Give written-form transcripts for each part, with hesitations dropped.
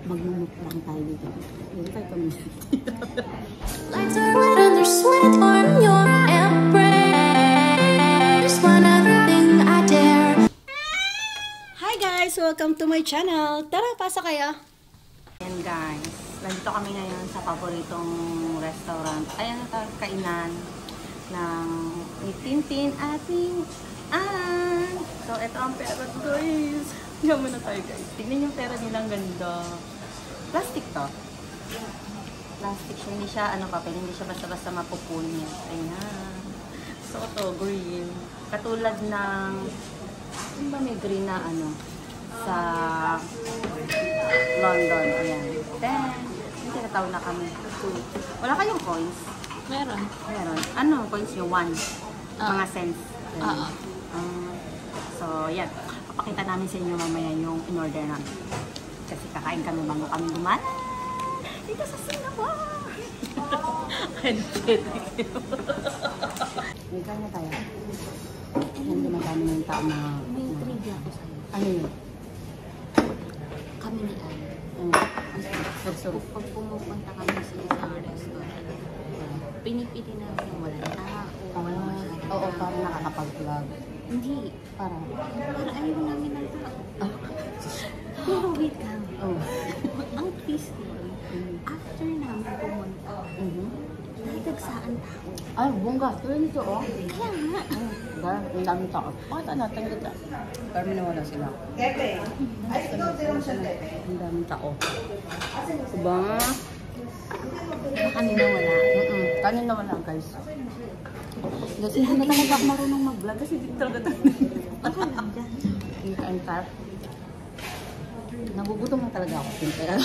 Magmumukbang tayo dito. Dito tayo kami. Lights are red and there's sweat on your embrace. One other thing I dare. Hi guys! Welcome to my channel. Tara, pasok kayo. Ayan guys, nandito kami ngayon sa paboritong restaurant. Ayan na kainan ng ni Tintin ating Ann. So, ito ang pera guys. Yaman na tayo guys. Tignan yung pera nilang ganda. Plastic to. Plastic siya. Hindi siya, ano pa, hindi siya basta-basta mapupunit. Ayan. So, ito, green. Katulad ng, ano ba may green na ano? Sa London. Ayan. Then, yung tinatawag na kami. Wala kayong coins? Meron. Meron. Ano coins yung 1? Mga cents. So, yan. Papakita namin sa inyo mamaya yung in-order namin. Kasi kakain kami bago kami dumaan. Dito sa Singapore! May kanya tayo. Yan dumadami ng tao na... May trivia ko sa'yo. Ano yun? Kami ni Ann. Pag pumupunta kami sa isang restaurant, pinipili namin yung walang tao. Oo, parang nakakapag-vlog. Hindi. Para ayaw namin ng tao. Pero wait lang. Ang twist nun, after namin pumunta, nagdagsaan tao. ay, bongga. Tuloy nito, oh. Kaya nga. Ang daming tao. Pakita natin kita. Pero minawala sila. Ang daming tao. Diba? Kanina wala. Kanina wala, guys. Kasi hindi na talaga ako marunong mag-vlog. Kasi hindi talaga tayo. Okay lang dyan. Ang tap. Nagugutom na talaga ako. Kaya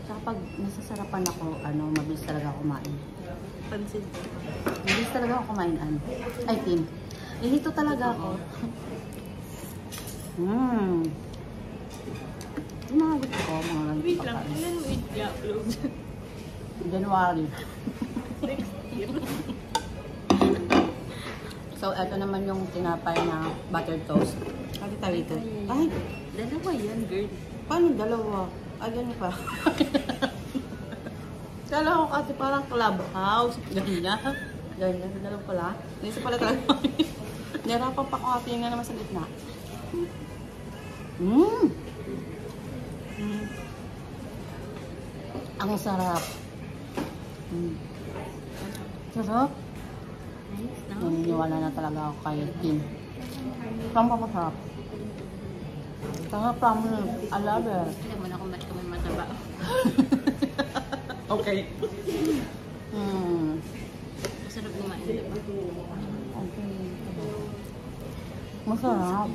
saka pag nasasarapan ako, mabilis talaga ako kumain. Pansin. Mabilis talaga ako kumain. Ay, Tim. Nilito talaga ako. Yung mga gusto ko, mga ganito. Wait lang. Kailan mo i-upload? January. So, eto naman yung tinapay na buttered toast. Bakit tayo ito? Ay, Dalawa yan, girl. paano dalawa? Ay, ganyan pa. Kala ko kasi parang clubhouse. Ganyan. Ganyan. Dalawa pala. Nisa pala talaga. Nirapan pa ko ate nga naman sa gitna. Ang sarap. Sarap. Nice, no? Naniniwala na talaga ako kay Tim. Pampapasarap. Sarap ramen. I love it. Alam mo na kung ba't kami mataba. Okay. Masarap kumain, diba? Okay. Masarap.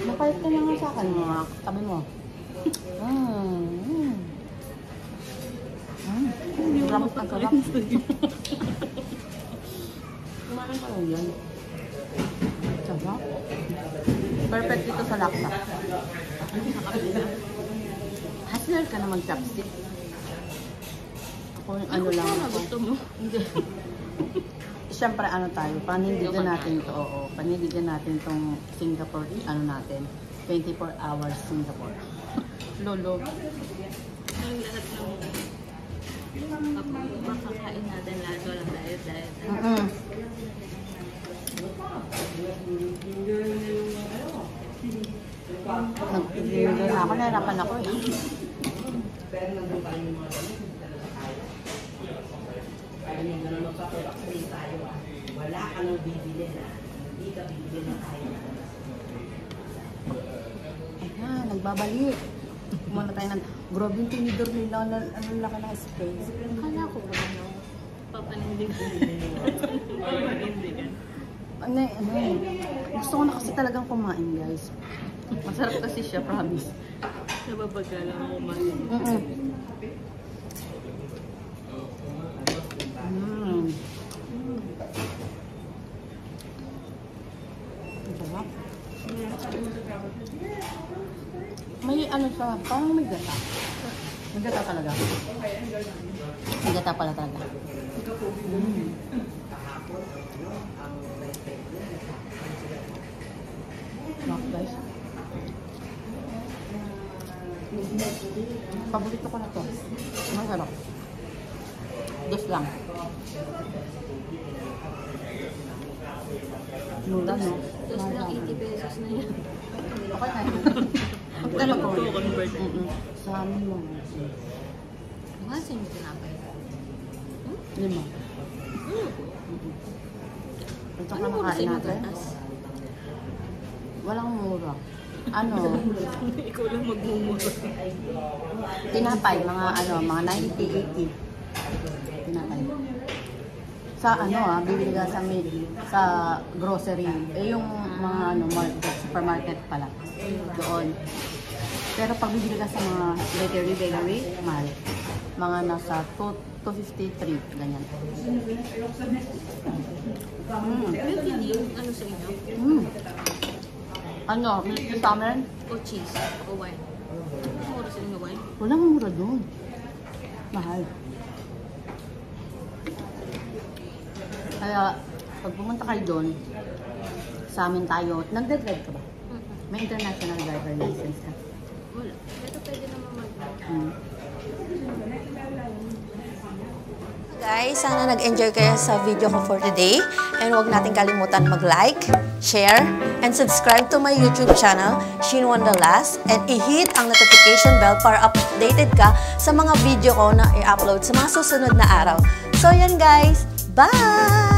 Napayat ka na nga sa akin, mga tabi mo. Sarap ang sarap. Kumain pa lang yan. Sarap. Perfect dito sa laksa. Hustler ka na mag-chopstick. Ako yung ano lang ako. Gusto mo? Hindi. Siyempre tayo, panindigan natin to. Oo, panindigan natin tong Singapore, natin. 24 hours Singapore. Lolo. Ang lahat ng makakain natin lahat walang diet. Nag-video na ako, nahirapan ako eh. Wala ka nang bibili na. Hindi ka bibili na tayo. Ayan, nagbabalik. Kumana tayo ng grabe yung tinidor nila. Anong laki ng space. Kala ko ba papanindigan. Papanindigan. Gusto ko na kasi talagang kumain, guys. Masarap kasi siya, promise. Nababagalan mo kumain. Sarap. May siya, parang may gata. May gata talaga. May gata pala talaga. Guys. Paborito ko na to. Masarap. Dos lang. Mura, no? Tapos lang 80 pesos na yan. Okay na yun. Magkano po? Sa amin mo. Kasi yung tinapay. 5. Ito ka Ano mo kasi nakain natin? magatas? Walang mura. Ano? Ikaw lang magmumura. Tinapay, mga 90, 80. Tinapay. Sa bibili ka sa grocery. Yung mga supermarket pala. Doon. Pero pag bibili ka sa mga bakery, mahal. Mga nasa 253, ganyan. Pero hindi yung ano sa inyo? Milk salmon? O cheese? O wine? Mura sa inyo wine? Walang mura doon. Mahal. Kaya, pag pumunta kayo doon, sa amin tayo, nagdadrive ka ba? May international driver license ka? Wala. Pero pwede naman Guys, sana nag-enjoy kayo sa video ko for today. And huwag natin kalimutan mag-like, share, and subscribe to my YouTube channel, Shein Wanderlust, and i-hit ang notification bell para updated ka sa mga video ko na i-upload sa mga susunod na araw. So yan guys, bye!